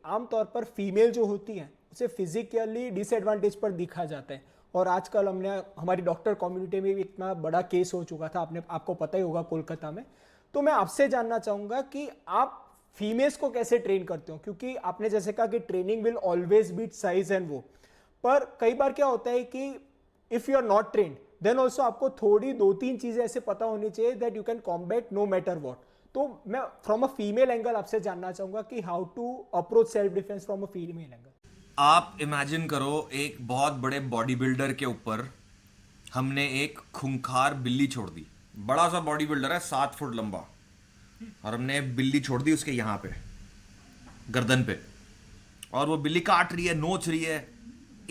आमतौर पर फीमेल जो होती हैं उसे फिजिकली डिसएडवांटेज पर दिखा जाता है। और आजकल हमारी डॉक्टर कम्युनिटी में भी इतना बड़ा केस हो चुका था, आपको पता ही होगा कोलकाता में। तो मैं आपसे जानना चाहूँगा कि आप फीमेल्स को कैसे ट्रेन करते हो, क्योंकि आपने जैसे कहा कि training will always beat size and वो, पर कई बार क्या होता है कि if you are not trained then also आपको थोड़ी 2-3 चीजें ऐसे पता होनी चाहिए that you can combat no matter what. तो मैं फ्रॉम अ फीमेल एंगल आपसे जानना चाहूंगा कि how to approach self defence from a female angle. आप इमेजिन करो एक बहुत बड़े बॉडी बिल्डर के ऊपर हमने एक खूंखार बिल्ली छोड़ दी। बड़ा सा बॉडी बिल्डर है, 7 फुट लंबा, और हमने बिल्ली छोड़ दी उसके यहाँ पे गर्दन पे, और वो बिल्ली काट रही है, नोच रही है।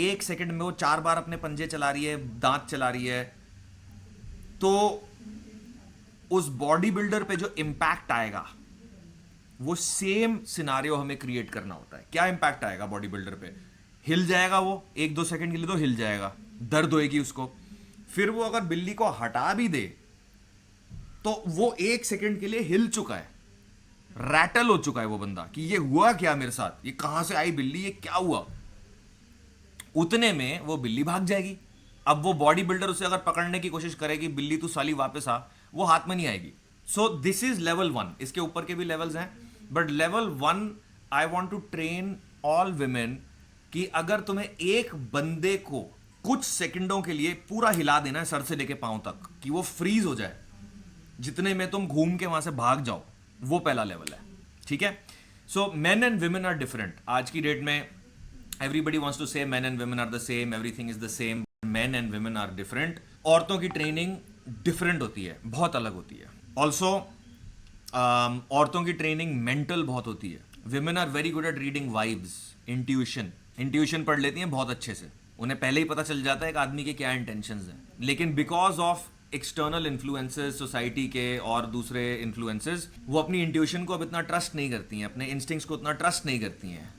1 सेकंड में वो 4 बार अपने पंजे चला रही है, दांत चला रही है। तो उस बॉडी बिल्डर पे जो इम्पैक्ट आएगा वो सेम सिनारियो हमें क्रिएट करना होता है। क्या इम्पैक्ट आएगा बॉडी बिल्डर पे? हिल जाएगा वो 1-2 सेकंड के लिए, तो हिल जाएगा, दर्द होएगी उसको। फिर वो अगर बिल्ली को हटा भी दे तो वो 1 सेकंड के लिए हिल चुका है, रैटल हो चुका है वो बंदा कि ये हुआ क्या मेरे साथ, ये कहां से आई बिल्ली, ये क्या हुआ। उतने में वो बिल्ली भाग जाएगी। अब वो बॉडी बिल्डर उसे अगर पकड़ने की कोशिश करेगी, बिल्ली तू साली वापस आ, वो हाथ में नहीं आएगी। So this is level 1। इसके ऊपर के भी लेवल्स हैं, but level 1 I want to train all women कि अगर तुम्हें एक बंदे को कुछ सेकंडों के लिए पूरा हिला देना है सर से लेके पांव तक कि वो फ्रीज हो जाए, जितने में तुम घूम के वहां से भाग जाओ, वो पहला लेवल है। ठीक है। So men and women are different. आज की डेट में everybody wants to say men and women are the same, everything is the same. Men and women are different. औरतों की ट्रेनिंग डिफरेंट होती है, बहुत अलग होती है। ऑल्सो औरतों की ट्रेनिंग मेंटल बहुत होती है। Women are very good at reading vibes, intuition पढ़ लेती हैं बहुत अच्छे से। उन्हें पहले ही पता चल जाता है कि आदमी के क्या इंटेंशंस हैं। लेकिन because of external influences, society के और दूसरे इन्फ्लुएंसेस, वो अपनी इंट्यूशन को अब इतना ट्रस्ट नहीं करती हैं, अपने इंस्टिंक्ट्स को उतना ट्रस्ट नहीं करती हैं।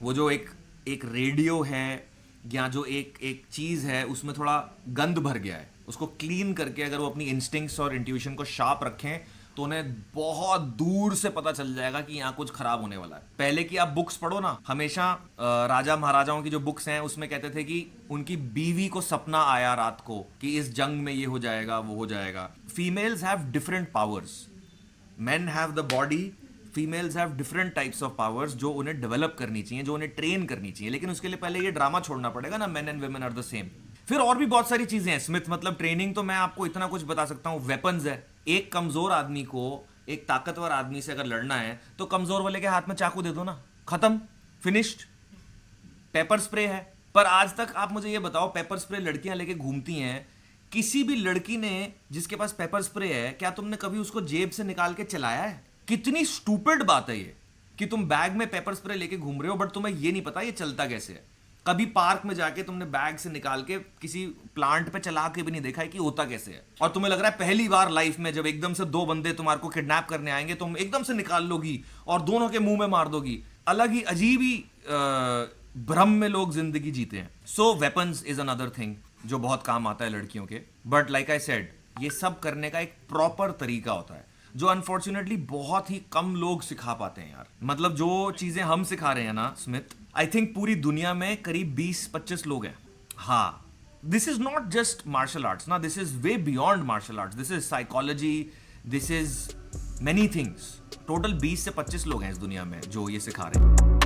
वो जो एक रेडियो है या जो एक चीज़ है उसमें थोड़ा गंद भर गया है, उसको क्लीन करके अगर वो अपनी इंस्टिंक्ट्स और इंट्यूशन को शार्प रखें तो उन्हें बहुत दूर से पता चल जाएगा कि यहाँ कुछ खराब होने वाला है। पहले की आप बुक्स पढ़ो ना, हमेशा राजा महाराजाओं की जो बुक्स हैं उसमें कहते थे कि उनकी बीवी को सपना आया रात को कि इस जंग में ये हो जाएगा, वो हो जाएगा। Females have different powers, men have the body, females have different types of powers जो उन्हें डेवलप करनी चाहिए, जो उन्हें ट्रेन करनी चाहिए। लेकिन उसके लिए पहले ये ड्रामा छोड़ना पड़ेगा ना, men and women are the same. फिर और भी बहुत सारी चीजें हैं स्मिथ। मतलब ट्रेनिंग तो मैं आपको इतना कुछ बता सकता हूँ। वेपन्स है। एक कमजोर आदमी को एक ताकतवर आदमी से अगर लड़ना है तो कमजोर वाले के हाथ में चाकू दे दो ना, खत्म, फिनिश्ड। पेपर स्प्रे है। पर आज तक आप मुझे ये बताओ, पेपर स्प्रे लड़कियां लेके घूमती हैं, किसी भी लड़की ने जिसके पास पेपर स्प्रे है, क्या तुमने कभी उसको जेब से निकाल के चलाया है? कितनी स्टूपिड बात है ये कि तुम बैग में पेपर स्प्रे लेके घूम रहे हो बट तुम्हें ये नहीं पता ये चलता कैसे है। कभी पार्क में जाके तुमने बैग से निकाल के किसी प्लांट पे चला के भी नहीं देखा है कि होता कैसे है। और तुम्हें लग रहा है पहली बार लाइफ में जब एकदम से 2 बंदे तुम्हारे को किडनैप करने आएंगे, तुम एकदम से निकाल लोगी और दोनों के मुंह में मार दोगी। अलग ही अजीब ही भ्रम में लोग जिंदगी जीते हैं। सो वेपन्स इज अनदर थिंग जो बहुत काम आता है लड़कियों के। बट लाइक आई सेड, ये सब करने का एक प्रॉपर तरीका होता है जो अनफॉर्चुनेटली बहुत ही कम लोग सिखा पाते हैं यार। मतलब जो चीजें हम सिखा रहे हैं ना स्मिथ, आई थिंक पूरी दुनिया में करीब 20-25 लोग हैं। हाँ, this is not just martial arts ना, this is way beyond martial arts, this is psychology, this is many things. Total 20 से 25 लोग हैं इस दुनिया में जो ये सिखा रहे हैं।